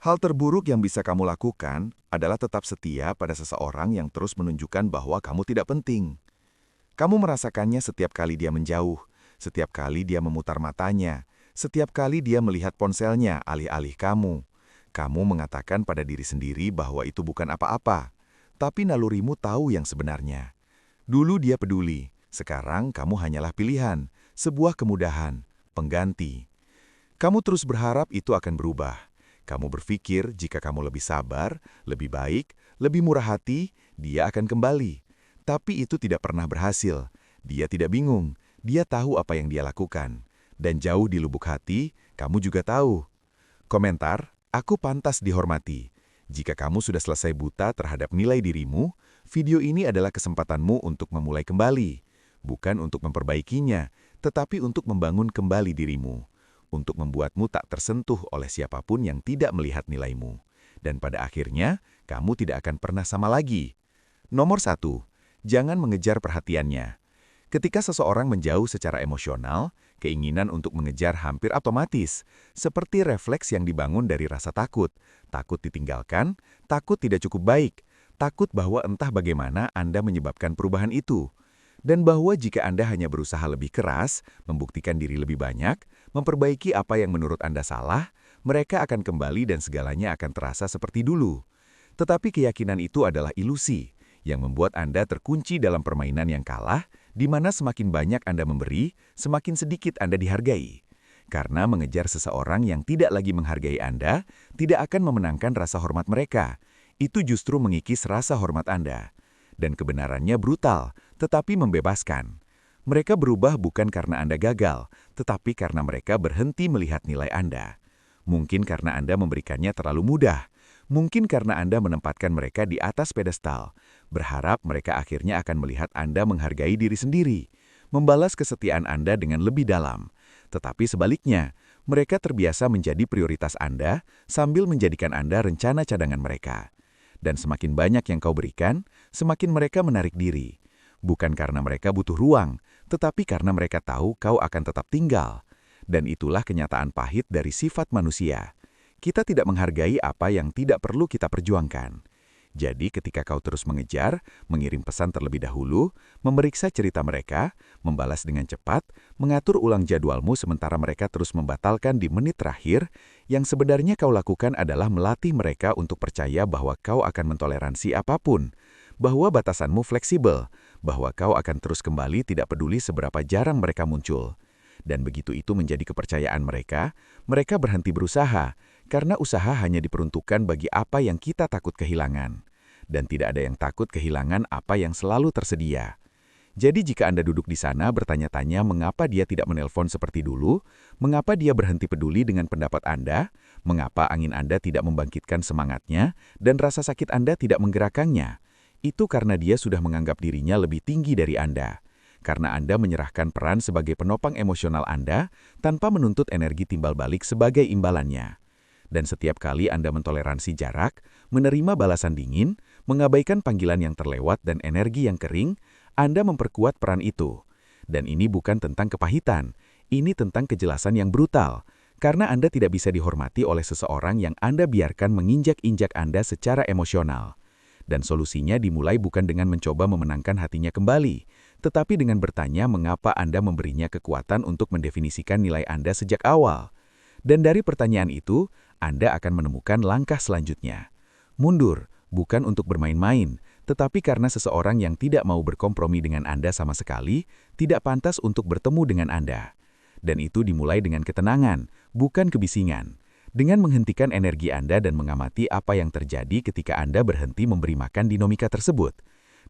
Hal terburuk yang bisa kamu lakukan adalah tetap setia pada seseorang yang terus menunjukkan bahwa kamu tidak penting. Kamu merasakannya setiap kali dia menjauh, setiap kali dia memutar matanya, setiap kali dia melihat ponselnya alih-alih kamu. Kamu mengatakan pada diri sendiri bahwa itu bukan apa-apa, tapi nalurimu tahu yang sebenarnya. Dulu dia peduli, sekarang kamu hanyalah pilihan, sebuah kemudahan, pengganti. Kamu terus berharap itu akan berubah. Kamu berpikir jika kamu lebih sabar, lebih baik, lebih murah hati, dia akan kembali. Tapi itu tidak pernah berhasil. Dia tidak bingung, dia tahu apa yang dia lakukan. Dan jauh di lubuk hati, kamu juga tahu. Komentar, aku pantas dihormati. Jika kamu sudah selesai buta terhadap nilai dirimu, video ini adalah kesempatanmu untuk memulai kembali. Bukan untuk memperbaikinya, tetapi untuk membangun kembali dirimu. Untuk membuatmu tak tersentuh oleh siapapun yang tidak melihat nilaimu. Dan pada akhirnya, kamu tidak akan pernah sama lagi. Nomor 1. Jangan mengejar perhatiannya. Ketika seseorang menjauh secara emosional, keinginan untuk mengejar hampir otomatis, seperti refleks yang dibangun dari rasa takut, takut ditinggalkan, takut tidak cukup baik, takut bahwa entah bagaimana Anda menyebabkan perubahan itu. Dan bahwa jika Anda hanya berusaha lebih keras, membuktikan diri lebih banyak, memperbaiki apa yang menurut Anda salah, mereka akan kembali dan segalanya akan terasa seperti dulu. Tetapi keyakinan itu adalah ilusi, yang membuat Anda terkunci dalam permainan yang kalah, di mana semakin banyak Anda memberi, semakin sedikit Anda dihargai. Karena mengejar seseorang yang tidak lagi menghargai Anda, tidak akan memenangkan rasa hormat mereka. Itu justru mengikis rasa hormat Anda. Dan kebenarannya brutal, tetapi membebaskan. Mereka berubah bukan karena Anda gagal, tetapi karena mereka berhenti melihat nilai Anda. Mungkin karena Anda memberikannya terlalu mudah. Mungkin karena Anda menempatkan mereka di atas pedestal, berharap mereka akhirnya akan melihat Anda menghargai diri sendiri, membalas kesetiaan Anda dengan lebih dalam. Tetapi sebaliknya, mereka terbiasa menjadi prioritas Anda sambil menjadikan Anda rencana cadangan mereka. Dan semakin banyak yang kau berikan, semakin mereka menarik diri. Bukan karena mereka butuh ruang, tetapi karena mereka tahu kau akan tetap tinggal. Dan itulah kenyataan pahit dari sifat manusia. Kita tidak menghargai apa yang tidak perlu kita perjuangkan. Jadi ketika kau terus mengejar, mengirim pesan terlebih dahulu, memeriksa cerita mereka, membalas dengan cepat, mengatur ulang jadwalmu sementara mereka terus membatalkan di menit terakhir, yang sebenarnya kau lakukan adalah melatih mereka untuk percaya bahwa kau akan mentoleransi apapun, bahwa batasanmu fleksibel, bahwa kau akan terus kembali tidak peduli seberapa jarang mereka muncul. Dan begitu itu menjadi kepercayaan mereka berhenti berusaha, karena usaha hanya diperuntukkan bagi apa yang kita takut kehilangan. Dan tidak ada yang takut kehilangan apa yang selalu tersedia. Jadi jika Anda duduk di sana bertanya-tanya mengapa dia tidak menelpon seperti dulu, mengapa dia berhenti peduli dengan pendapat Anda, mengapa angin Anda tidak membangkitkan semangatnya, dan rasa sakit Anda tidak menggerakkannya, itu karena dia sudah menganggap dirinya lebih tinggi dari Anda. Karena Anda menyerahkan peran sebagai penopang emosional Anda tanpa menuntut energi timbal balik sebagai imbalannya. Dan setiap kali Anda mentoleransi jarak, menerima balasan dingin, mengabaikan panggilan yang terlewat dan energi yang kering, Anda memperkuat peran itu. Dan ini bukan tentang kepahitan, ini tentang kejelasan yang brutal. Karena Anda tidak bisa dihormati oleh seseorang yang Anda biarkan menginjak-injak Anda secara emosional. Dan solusinya dimulai bukan dengan mencoba memenangkan hatinya kembali, tetapi dengan bertanya mengapa Anda memberinya kekuatan untuk mendefinisikan nilai Anda sejak awal. Dan dari pertanyaan itu, Anda akan menemukan langkah selanjutnya. Mundur, bukan untuk bermain-main, tetapi karena seseorang yang tidak mau berkompromi dengan Anda sama sekali, tidak pantas untuk bertemu dengan Anda. Dan itu dimulai dengan ketenangan, bukan kebisingan. Dengan menghentikan energi Anda dan mengamati apa yang terjadi ketika Anda berhenti memberi makan dinamika tersebut.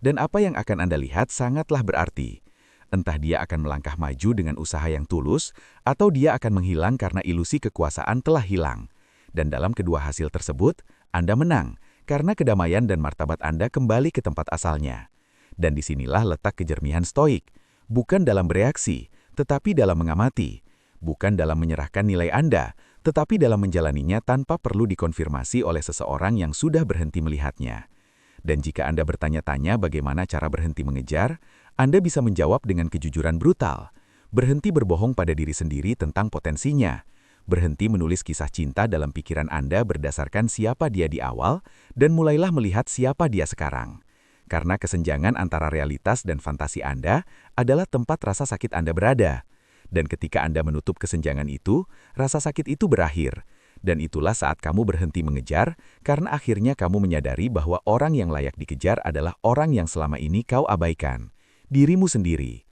Dan apa yang akan Anda lihat sangatlah berarti. Entah dia akan melangkah maju dengan usaha yang tulus, atau dia akan menghilang karena ilusi kekuasaan telah hilang. Dan dalam kedua hasil tersebut, Anda menang, karena kedamaian dan martabat Anda kembali ke tempat asalnya. Dan disinilah letak kejernihan stoik, bukan dalam bereaksi, tetapi dalam mengamati. Bukan dalam menyerahkan nilai Anda, tetapi dalam menjalaninya tanpa perlu dikonfirmasi oleh seseorang yang sudah berhenti melihatnya. Dan jika Anda bertanya-tanya bagaimana cara berhenti mengejar, Anda bisa menjawab dengan kejujuran brutal. Berhenti berbohong pada diri sendiri tentang potensinya. Berhenti menulis kisah cinta dalam pikiran Anda berdasarkan siapa dia di awal, dan mulailah melihat siapa dia sekarang. Karena kesenjangan antara realitas dan fantasi Anda adalah tempat rasa sakit Anda berada. Dan ketika Anda menutup kesenjangan itu, rasa sakit itu berakhir. Dan itulah saat kamu berhenti mengejar, karena akhirnya kamu menyadari bahwa orang yang layak dikejar adalah orang yang selama ini kau abaikan, dirimu sendiri.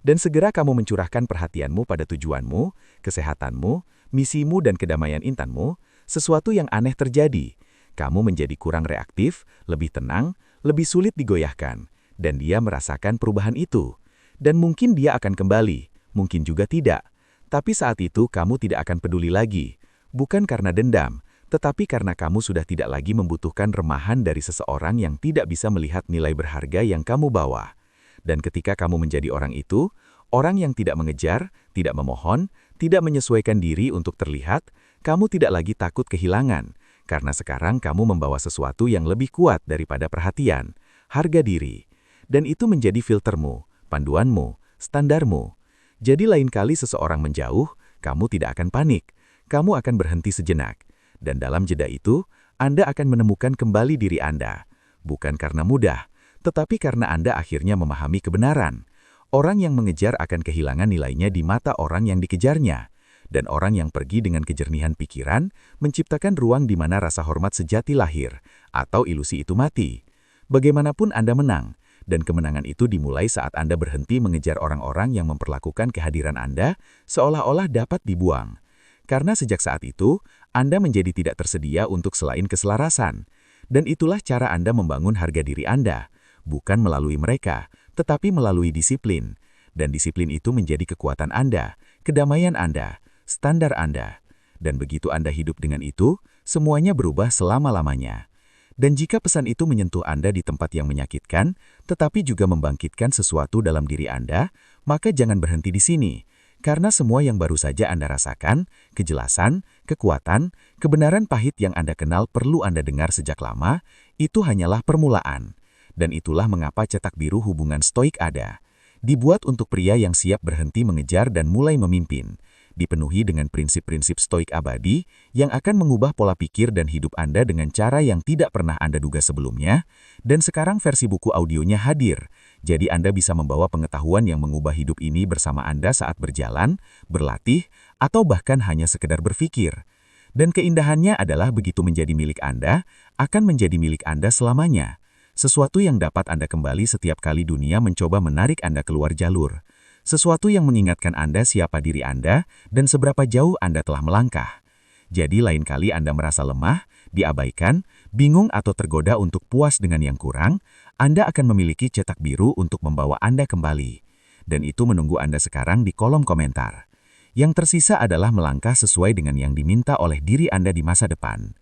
Dan segera kamu mencurahkan perhatianmu pada tujuanmu, kesehatanmu, misimu dan kedamaian intanmu, sesuatu yang aneh terjadi. Kamu menjadi kurang reaktif, lebih tenang, lebih sulit digoyahkan, dan dia merasakan perubahan itu. Dan mungkin dia akan kembali, mungkin juga tidak. Tapi saat itu kamu tidak akan peduli lagi, bukan karena dendam, tetapi karena kamu sudah tidak lagi membutuhkan remahan dari seseorang yang tidak bisa melihat nilai berharga yang kamu bawa. Dan ketika kamu menjadi orang itu, orang yang tidak mengejar, tidak memohon, tidak menyesuaikan diri untuk terlihat, kamu tidak lagi takut kehilangan, karena sekarang kamu membawa sesuatu yang lebih kuat daripada perhatian, harga diri. Dan itu menjadi filtermu, panduanmu, standarmu. Jadi lain kali seseorang menjauh, kamu tidak akan panik, kamu akan berhenti sejenak. Dan dalam jeda itu, Anda akan menemukan kembali diri Anda. Bukan karena mudah, tetapi karena Anda akhirnya memahami kebenaran. Orang yang mengejar akan kehilangan nilainya di mata orang yang dikejarnya. Dan orang yang pergi dengan kejernihan pikiran, menciptakan ruang di mana rasa hormat sejati lahir, atau ilusi itu mati. Bagaimanapun Anda menang, dan kemenangan itu dimulai saat Anda berhenti mengejar orang-orang yang memperlakukan kehadiran Anda seolah-olah dapat dibuang. Karena sejak saat itu, Anda menjadi tidak tersedia untuk selain keselarasan. Dan itulah cara Anda membangun harga diri Anda. Bukan melalui mereka, tetapi melalui disiplin. Dan disiplin itu menjadi kekuatan Anda, kedamaian Anda, standar Anda. Dan begitu Anda hidup dengan itu, semuanya berubah selama-lamanya. Dan jika pesan itu menyentuh Anda di tempat yang menyakitkan, tetapi juga membangkitkan sesuatu dalam diri Anda, maka jangan berhenti di sini. Karena semua yang baru saja Anda rasakan, kejelasan, kekuatan, kebenaran pahit yang Anda kenal perlu Anda dengar sejak lama, itu hanyalah permulaan. Dan itulah mengapa cetak biru hubungan stoik ada. Dibuat untuk pria yang siap berhenti mengejar dan mulai memimpin. Dipenuhi dengan prinsip-prinsip stoik abadi yang akan mengubah pola pikir dan hidup Anda dengan cara yang tidak pernah Anda duga sebelumnya. Dan sekarang versi buku audionya hadir. Jadi Anda bisa membawa pengetahuan yang mengubah hidup ini bersama Anda saat berjalan, berlatih, atau bahkan hanya sekedar berpikir. Dan keindahannya adalah begitu menjadi milik Anda, akan menjadi milik Anda selamanya. Sesuatu yang dapat Anda kembali setiap kali dunia mencoba menarik Anda keluar jalur. Sesuatu yang mengingatkan Anda siapa diri Anda dan seberapa jauh Anda telah melangkah. Jadi lain kali Anda merasa lemah, diabaikan, bingung atau tergoda untuk puas dengan yang kurang, Anda akan memiliki cetak biru untuk membawa Anda kembali. Dan itu menunggu Anda sekarang di kolom komentar. Yang tersisa adalah melangkah sesuai dengan yang diminta oleh diri Anda di masa depan.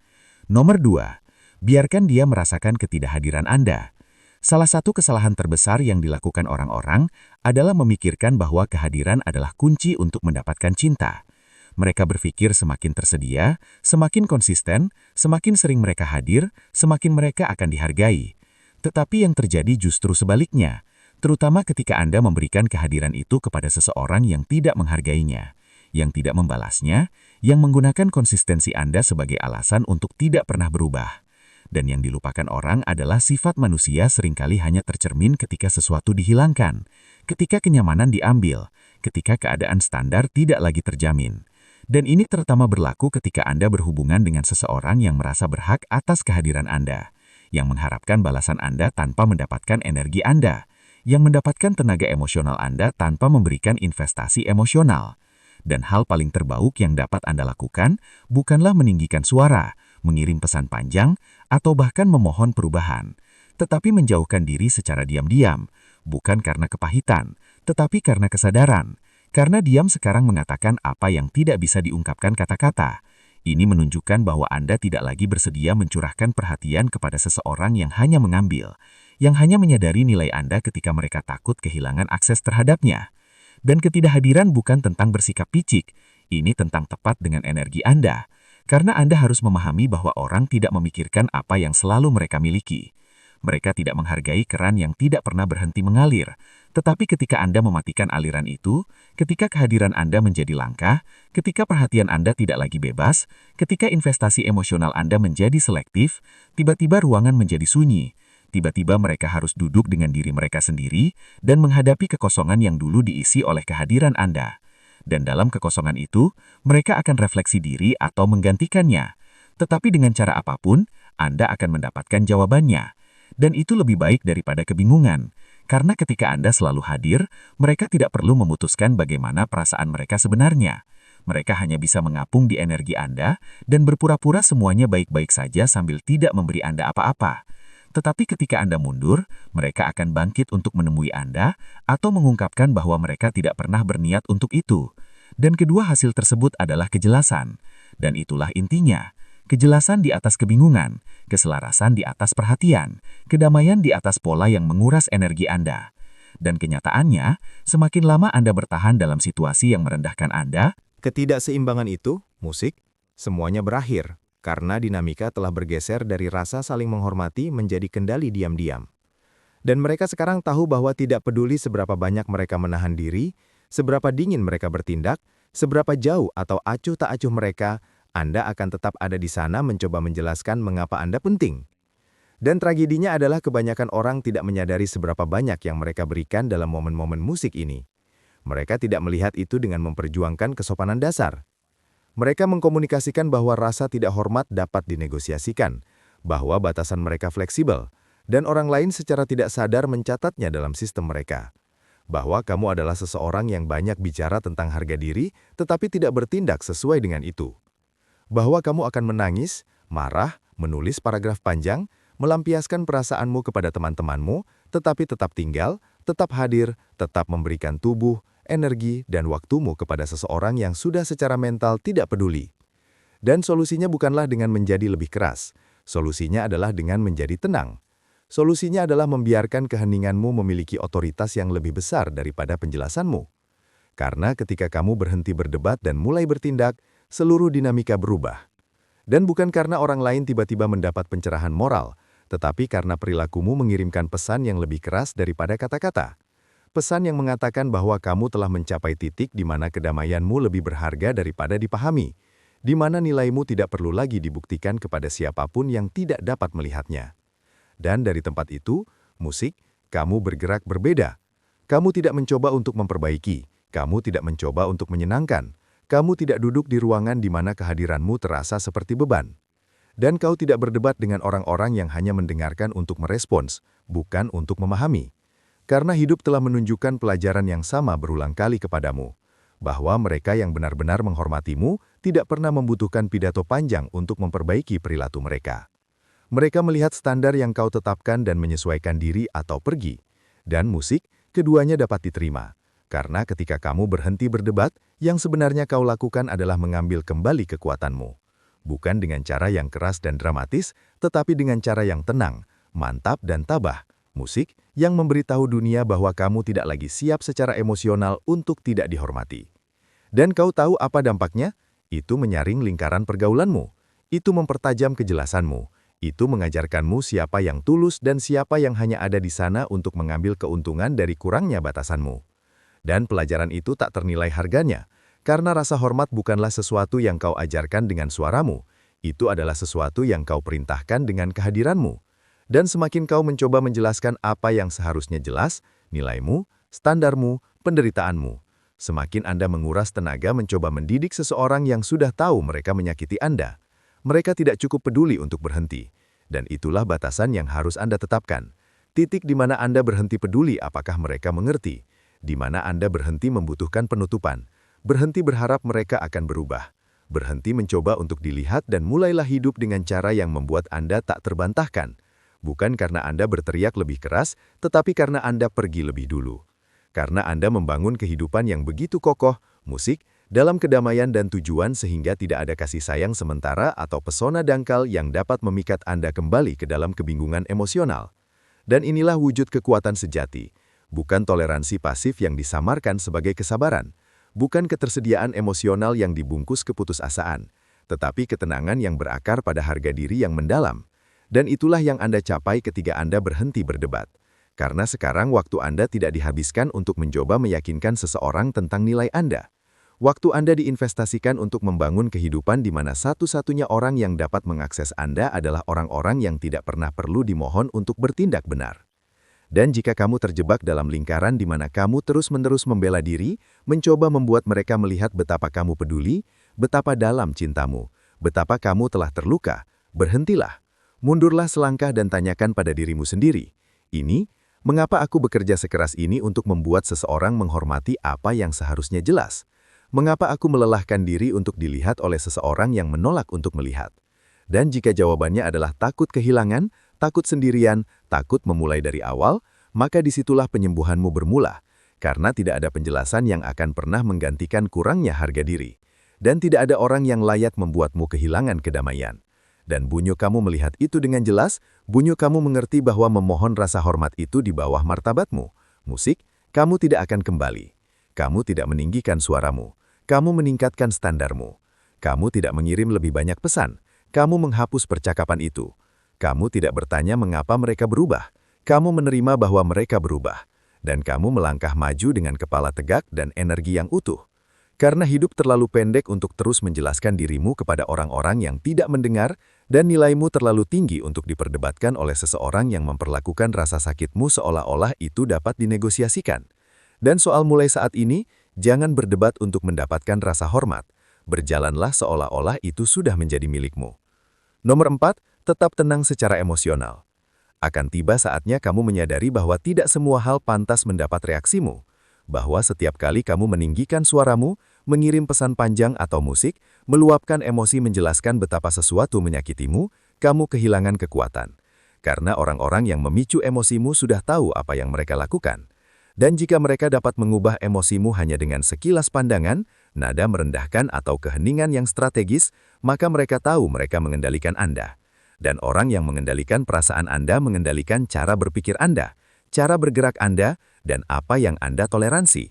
Nomor 2. Biarkan dia merasakan ketidakhadiran Anda. Salah satu kesalahan terbesar yang dilakukan orang-orang adalah memikirkan bahwa kehadiran adalah kunci untuk mendapatkan cinta. Mereka berpikir semakin tersedia, semakin konsisten, semakin sering mereka hadir, semakin mereka akan dihargai. Tetapi yang terjadi justru sebaliknya, terutama ketika Anda memberikan kehadiran itu kepada seseorang yang tidak menghargainya, yang tidak membalasnya, yang menggunakan konsistensi Anda sebagai alasan untuk tidak pernah berubah. Dan yang dilupakan orang adalah sifat manusia seringkali hanya tercermin ketika sesuatu dihilangkan, ketika kenyamanan diambil, ketika keadaan standar tidak lagi terjamin. Dan ini terutama berlaku ketika Anda berhubungan dengan seseorang yang merasa berhak atas kehadiran Anda, yang mengharapkan balasan Anda tanpa mendapatkan energi Anda, yang mendapatkan tenaga emosional Anda tanpa memberikan investasi emosional. Dan hal paling terbaik yang dapat Anda lakukan bukanlah meninggikan suara, mengirim pesan panjang, atau bahkan memohon perubahan, tetapi menjauhkan diri secara diam-diam, bukan karena kepahitan, tetapi karena kesadaran. Karena diam sekarang mengatakan apa yang tidak bisa diungkapkan kata-kata. Ini menunjukkan bahwa Anda tidak lagi bersedia mencurahkan perhatian kepada seseorang yang hanya mengambil, yang hanya menyadari nilai Anda ketika mereka takut kehilangan akses terhadapnya. Dan ketidakhadiran bukan tentang bersikap picik, ini tentang tepat dengan energi Anda. Karena Anda harus memahami bahwa orang tidak memikirkan apa yang selalu mereka miliki. Mereka tidak menghargai keran yang tidak pernah berhenti mengalir. Tetapi ketika Anda mematikan aliran itu, ketika kehadiran Anda menjadi langka, ketika perhatian Anda tidak lagi bebas, ketika investasi emosional Anda menjadi selektif, tiba-tiba ruangan menjadi sunyi. Tiba-tiba mereka harus duduk dengan diri mereka sendiri dan menghadapi kekosongan yang dulu diisi oleh kehadiran Anda. Dan dalam kekosongan itu, mereka akan refleksi diri atau menggantikannya. Tetapi dengan cara apapun, Anda akan mendapatkan jawabannya. Dan itu lebih baik daripada kebingungan. Karena ketika Anda selalu hadir, mereka tidak perlu memutuskan bagaimana perasaan mereka sebenarnya. Mereka hanya bisa mengapung di energi Anda dan berpura-pura semuanya baik-baik saja sambil tidak memberi Anda apa-apa. Tetapi ketika Anda mundur, mereka akan bangkit untuk menemui Anda atau mengungkapkan bahwa mereka tidak pernah berniat untuk itu. Dan kedua hasil tersebut adalah kejelasan. Dan itulah intinya. Kejelasan di atas kebingungan, keselarasan di atas perhatian, kedamaian di atas pola yang menguras energi Anda. Dan kenyataannya, semakin lama Anda bertahan dalam situasi yang merendahkan Anda, ketidakseimbangan itu, musik, semuanya berakhir. Karena dinamika telah bergeser dari rasa saling menghormati menjadi kendali diam-diam. Dan mereka sekarang tahu bahwa tidak peduli seberapa banyak mereka menahan diri, seberapa dingin mereka bertindak, seberapa jauh atau acuh tak acuh mereka, Anda akan tetap ada di sana mencoba menjelaskan mengapa Anda penting. Dan tragedinya adalah kebanyakan orang tidak menyadari seberapa banyak yang mereka berikan dalam momen-momen musik ini. Mereka tidak melihat itu dengan memperjuangkan kesopanan dasar. Mereka mengkomunikasikan bahwa rasa tidak hormat dapat dinegosiasikan, bahwa batasan mereka fleksibel, dan orang lain secara tidak sadar mencatatnya dalam sistem mereka. Bahwa kamu adalah seseorang yang banyak bicara tentang harga diri, tetapi tidak bertindak sesuai dengan itu. Bahwa kamu akan menangis, marah, menulis paragraf panjang, melampiaskan perasaanmu kepada teman-temanmu, tetapi tetap tinggal, tetap hadir, tetap memberikan tubuh, energi, dan waktumu kepada seseorang yang sudah secara mental tidak peduli. Dan solusinya bukanlah dengan menjadi lebih keras. Solusinya adalah dengan menjadi tenang. Solusinya adalah membiarkan keheninganmu memiliki otoritas yang lebih besar daripada penjelasanmu. Karena ketika kamu berhenti berdebat dan mulai bertindak, seluruh dinamika berubah. Dan bukan karena orang lain tiba-tiba mendapat pencerahan moral, tetapi karena perilakumu mengirimkan pesan yang lebih keras daripada kata-kata. Pesan yang mengatakan bahwa kamu telah mencapai titik di mana kedamaianmu lebih berharga daripada dipahami, di mana nilaimu tidak perlu lagi dibuktikan kepada siapapun yang tidak dapat melihatnya. Dan dari tempat itu, musik, kamu bergerak berbeda. Kamu tidak mencoba untuk memperbaiki, kamu tidak mencoba untuk menyenangkan, kamu tidak duduk di ruangan di mana kehadiranmu terasa seperti beban. Dan kau tidak berdebat dengan orang-orang yang hanya mendengarkan untuk merespons, bukan untuk memahami. Karena hidup telah menunjukkan pelajaran yang sama berulang kali kepadamu, bahwa mereka yang benar-benar menghormatimu tidak pernah membutuhkan pidato panjang untuk memperbaiki perilaku mereka. Mereka melihat standar yang kau tetapkan dan menyesuaikan diri atau pergi. Dan musik, keduanya dapat diterima. Karena ketika kamu berhenti berdebat, yang sebenarnya kau lakukan adalah mengambil kembali kekuatanmu. Bukan dengan cara yang keras dan dramatis, tetapi dengan cara yang tenang, mantap dan tabah. Musik yang memberitahu dunia bahwa kamu tidak lagi siap secara emosional untuk tidak dihormati. Dan kau tahu apa dampaknya? Itu menyaring lingkaran pergaulanmu. Itu mempertajam kejelasanmu. Itu mengajarkanmu siapa yang tulus dan siapa yang hanya ada di sana untuk mengambil keuntungan dari kurangnya batasanmu. Dan pelajaran itu tak ternilai harganya, karena rasa hormat bukanlah sesuatu yang kau ajarkan dengan suaramu. Itu adalah sesuatu yang kau perintahkan dengan kehadiranmu. Dan semakin kau mencoba menjelaskan apa yang seharusnya jelas, nilaimu, standarmu, penderitaanmu, semakin Anda menguras tenaga mencoba mendidik seseorang yang sudah tahu mereka menyakiti Anda. Mereka tidak cukup peduli untuk berhenti. Dan itulah batasan yang harus Anda tetapkan. Titik di mana Anda berhenti peduli apakah mereka mengerti. Di mana Anda berhenti membutuhkan penutupan. Berhenti berharap mereka akan berubah. Berhenti mencoba untuk dilihat dan mulailah hidup dengan cara yang membuat Anda tak terbantahkan. Bukan karena Anda berteriak lebih keras, tetapi karena Anda pergi lebih dulu. Karena Anda membangun kehidupan yang begitu kokoh, musik, dalam kedamaian dan tujuan sehingga tidak ada kasih sayang sementara atau pesona dangkal yang dapat memikat Anda kembali ke dalam kebingungan emosional. Dan inilah wujud kekuatan sejati, bukan toleransi pasif yang disamarkan sebagai kesabaran, bukan ketersediaan emosional yang dibungkus keputusasaan, tetapi ketenangan yang berakar pada harga diri yang mendalam. Dan itulah yang Anda capai ketika Anda berhenti berdebat. Karena sekarang waktu Anda tidak dihabiskan untuk mencoba meyakinkan seseorang tentang nilai Anda. Waktu Anda diinvestasikan untuk membangun kehidupan di mana satu-satunya orang yang dapat mengakses Anda adalah orang-orang yang tidak pernah perlu dimohon untuk bertindak benar. Dan jika kamu terjebak dalam lingkaran di mana kamu terus-menerus membela diri, mencoba membuat mereka melihat betapa kamu peduli, betapa dalam cintamu, betapa kamu telah terluka, berhentilah. Mundurlah selangkah dan tanyakan pada dirimu sendiri, ini, mengapa aku bekerja sekeras ini untuk membuat seseorang menghormati apa yang seharusnya jelas? Mengapa aku melelahkan diri untuk dilihat oleh seseorang yang menolak untuk melihat? Dan jika jawabannya adalah takut kehilangan, takut sendirian, takut memulai dari awal, maka disitulah penyembuhanmu bermula, karena tidak ada penjelasan yang akan pernah menggantikan kurangnya harga diri. Dan tidak ada orang yang layak membuatmu kehilangan kedamaian. Dan bunyi kamu melihat itu dengan jelas, bunyi kamu mengerti bahwa memohon rasa hormat itu di bawah martabatmu. Musik, kamu tidak akan kembali. Kamu tidak meninggikan suaramu. Kamu meningkatkan standarmu. Kamu tidak mengirim lebih banyak pesan. Kamu menghapus percakapan itu. Kamu tidak bertanya mengapa mereka berubah. Kamu menerima bahwa mereka berubah. Dan kamu melangkah maju dengan kepala tegak dan energi yang utuh. Karena hidup terlalu pendek untuk terus menjelaskan dirimu kepada orang-orang yang tidak mendengar, dan nilaimu terlalu tinggi untuk diperdebatkan oleh seseorang yang memperlakukan rasa sakitmu seolah-olah itu dapat dinegosiasikan. Dan soal mulai saat ini, jangan berdebat untuk mendapatkan rasa hormat. Berjalanlah seolah-olah itu sudah menjadi milikmu. Nomor 4, tetap tenang secara emosional. Akan tiba saatnya kamu menyadari bahwa tidak semua hal pantas mendapat reaksimu. Bahwa setiap kali kamu meninggikan suaramu, mengirim pesan panjang atau musik, meluapkan emosi menjelaskan betapa sesuatu menyakitimu, kamu kehilangan kekuatan. Karena orang-orang yang memicu emosimu sudah tahu apa yang mereka lakukan. Dan jika mereka dapat mengubah emosimu hanya dengan sekilas pandangan, nada merendahkan atau keheningan yang strategis, maka mereka tahu mereka mengendalikan Anda. Dan orang yang mengendalikan perasaan Anda mengendalikan cara berpikir Anda, cara bergerak Anda, dan apa yang Anda toleransi.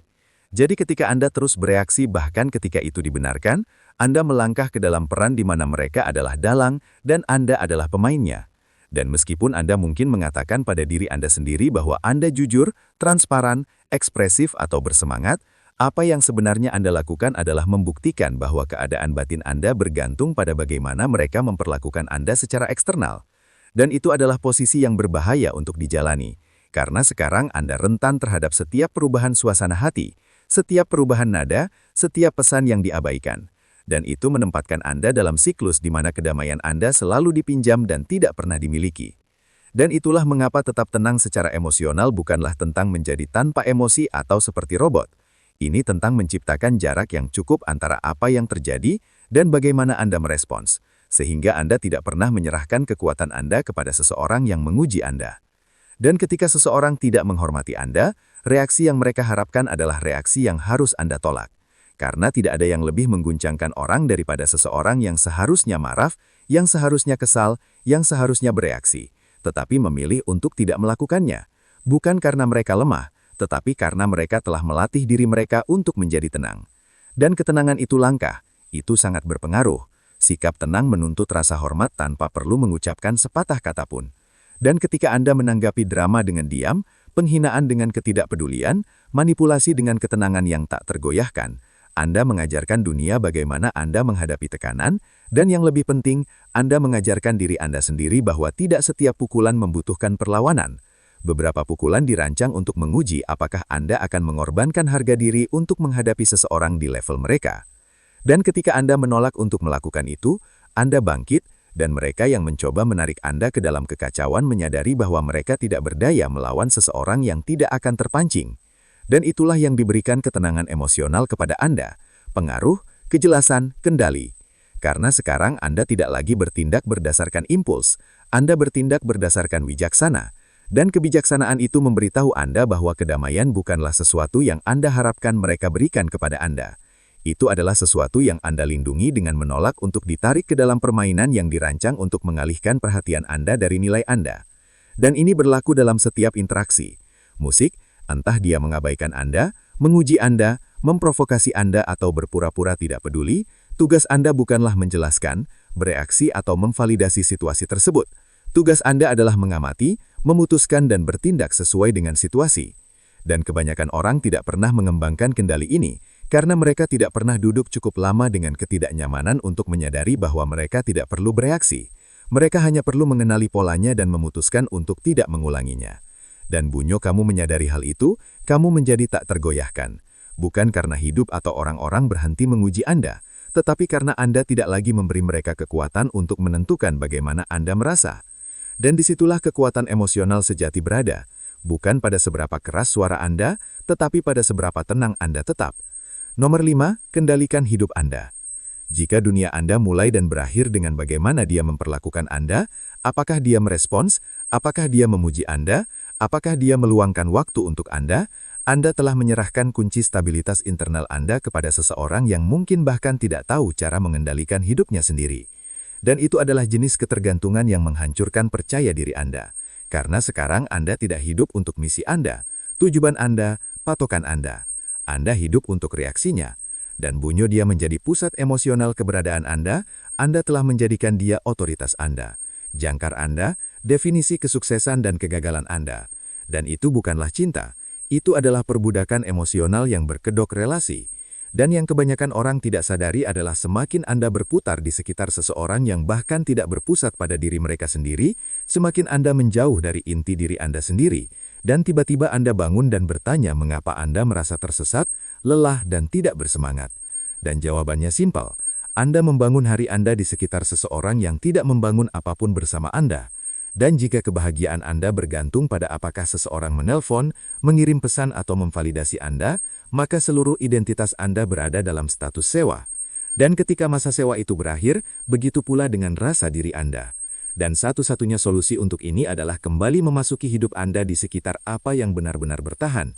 Jadi ketika Anda terus bereaksi bahkan ketika itu dibenarkan, Anda melangkah ke dalam peran di mana mereka adalah dalang dan Anda adalah pemainnya. Dan meskipun Anda mungkin mengatakan pada diri Anda sendiri bahwa Anda jujur, transparan, ekspresif atau bersemangat, apa yang sebenarnya Anda lakukan adalah membuktikan bahwa keadaan batin Anda bergantung pada bagaimana mereka memperlakukan Anda secara eksternal. Dan itu adalah posisi yang berbahaya untuk dijalani. Karena sekarang Anda rentan terhadap setiap perubahan suasana hati, setiap perubahan nada, setiap pesan yang diabaikan. Dan itu menempatkan Anda dalam siklus di mana kedamaian Anda selalu dipinjam dan tidak pernah dimiliki. Dan itulah mengapa tetap tenang secara emosional bukanlah tentang menjadi tanpa emosi atau seperti robot. Ini tentang menciptakan jarak yang cukup antara apa yang terjadi dan bagaimana Anda merespons, sehingga Anda tidak pernah menyerahkan kekuatan Anda kepada seseorang yang menguji Anda. Dan ketika seseorang tidak menghormati Anda, reaksi yang mereka harapkan adalah reaksi yang harus Anda tolak. Karena tidak ada yang lebih mengguncangkan orang daripada seseorang yang seharusnya marah, yang seharusnya kesal, yang seharusnya bereaksi, tetapi memilih untuk tidak melakukannya. Bukan karena mereka lemah, tetapi karena mereka telah melatih diri mereka untuk menjadi tenang. Dan ketenangan itu langka, itu sangat berpengaruh. Sikap tenang menuntut rasa hormat tanpa perlu mengucapkan sepatah kata pun. Dan ketika Anda menanggapi drama dengan diam, penghinaan dengan ketidakpedulian, manipulasi dengan ketenangan yang tak tergoyahkan, Anda mengajarkan dunia bagaimana Anda menghadapi tekanan, dan yang lebih penting, Anda mengajarkan diri Anda sendiri bahwa tidak setiap pukulan membutuhkan perlawanan. Beberapa pukulan dirancang untuk menguji apakah Anda akan mengorbankan harga diri untuk menghadapi seseorang di level mereka. Dan ketika Anda menolak untuk melakukan itu, Anda bangkit, dan mereka yang mencoba menarik Anda ke dalam kekacauan menyadari bahwa mereka tidak berdaya melawan seseorang yang tidak akan terpancing. Dan itulah yang diberikan ketenangan emosional kepada Anda, pengaruh, kejelasan, kendali. Karena sekarang Anda tidak lagi bertindak berdasarkan impuls, Anda bertindak berdasarkan wijaksana. Dan kebijaksanaan itu memberitahu Anda bahwa kedamaian bukanlah sesuatu yang Anda harapkan mereka berikan kepada Anda. Itu adalah sesuatu yang Anda lindungi dengan menolak untuk ditarik ke dalam permainan yang dirancang untuk mengalihkan perhatian Anda dari nilai Anda. Dan ini berlaku dalam setiap interaksi. Musik, entah dia mengabaikan Anda, menguji Anda, memprovokasi Anda atau berpura-pura tidak peduli, tugas Anda bukanlah menjelaskan, bereaksi atau memvalidasi situasi tersebut. Tugas Anda adalah mengamati, memutuskan dan bertindak sesuai dengan situasi. Dan kebanyakan orang tidak pernah mengembangkan kendali ini, karena mereka tidak pernah duduk cukup lama dengan ketidaknyamanan untuk menyadari bahwa mereka tidak perlu bereaksi. Mereka hanya perlu mengenali polanya dan memutuskan untuk tidak mengulanginya. Dan bunyo kamu menyadari hal itu, kamu menjadi tak tergoyahkan. Bukan karena hidup atau orang-orang berhenti menguji Anda, tetapi karena Anda tidak lagi memberi mereka kekuatan untuk menentukan bagaimana Anda merasa. Dan disitulah kekuatan emosional sejati berada, bukan pada seberapa keras suara Anda, tetapi pada seberapa tenang Anda tetap. Nomor 5, kendalikan hidup Anda. Jika dunia Anda mulai dan berakhir dengan bagaimana dia memperlakukan Anda, apakah dia merespons, apakah dia memuji Anda, apakah dia meluangkan waktu untuk Anda telah menyerahkan kunci stabilitas internal Anda kepada seseorang yang mungkin bahkan tidak tahu cara mengendalikan hidupnya sendiri. Dan itu adalah jenis ketergantungan yang menghancurkan percaya diri Anda. Karena sekarang Anda tidak hidup untuk misi Anda, tujuan Anda, patokan Anda. Anda hidup untuk reaksinya. Dan bunyo dia menjadi pusat emosional keberadaan Anda telah menjadikan dia otoritas Anda. Jangkar Anda, definisi kesuksesan dan kegagalan Anda. Dan itu bukanlah cinta, itu adalah perbudakan emosional yang berkedok relasi. Dan yang kebanyakan orang tidak sadari adalah semakin Anda berputar di sekitar seseorang yang bahkan tidak berpusat pada diri mereka sendiri, semakin Anda menjauh dari inti diri Anda sendiri. Dan tiba-tiba Anda bangun dan bertanya mengapa Anda merasa tersesat, lelah dan tidak bersemangat. Dan jawabannya simpel, Anda membangun hari Anda di sekitar seseorang yang tidak membangun apapun bersama Anda. Dan jika kebahagiaan Anda bergantung pada apakah seseorang menelpon, mengirim pesan atau memvalidasi Anda, maka seluruh identitas Anda berada dalam status sewa. Dan ketika masa sewa itu berakhir, begitu pula dengan rasa diri Anda. Dan satu-satunya solusi untuk ini adalah kembali memasuki hidup Anda di sekitar apa yang benar-benar bertahan.